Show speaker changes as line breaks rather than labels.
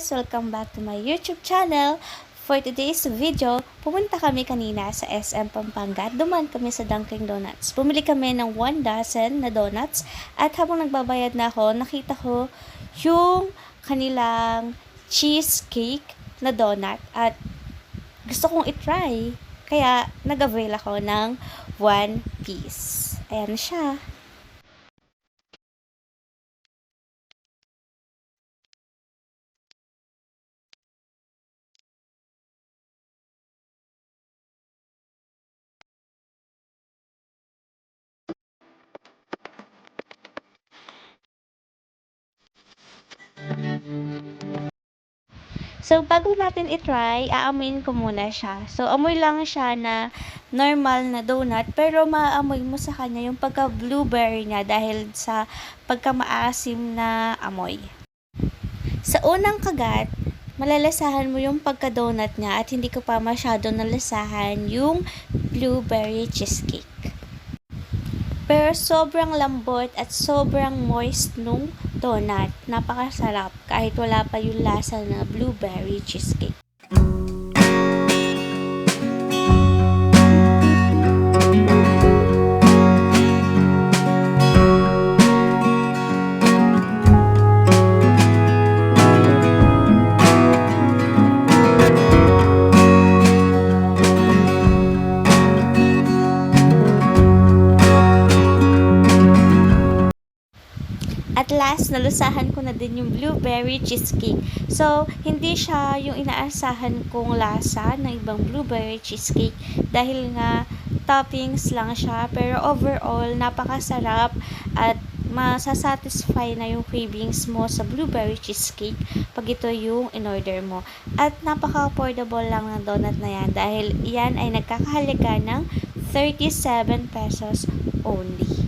guys! Welcome back to my YouTube channel. For today's video, pumunta kami kanina sa SM Pampanga at dumaan kami sa Dunkin Donuts. Bumili kami ng 1 dozen na donuts at habang nagbabayad na ako, nakita ko yung kanilang cheesecake na donut at gusto kong itry. Kaya nag-avail ako ng 1 piece. Ayan siya. So, bago natin itry, aamuin ko muna siya. So, amoy lang siya na normal na donut, pero maamoy mo sa kanya yung pagka-blueberry niya dahil sa pagka-maasim na amoy. Sa unang kagat, malalasahan mo yung pagka-donut niya at hindi ko pa masyado nalasahan yung blueberry cheesecake. Pero sobrang lambot at sobrang moist nung donut. Napakasarap kahit wala pa yung lasa na blueberry cheesecake. At last, nalusahan ko na din yung blueberry cheesecake. So, hindi siya yung inaasahan kong lasa ng ibang blueberry cheesecake dahil nga toppings lang siya. Pero overall, napakasarap at masasatisfy na yung cravings mo sa blueberry cheesecake pag ito yung in-order mo. At napaka-affordable lang ng donut na yan dahil yan ay nagkakahalaga ng 37 pesos only.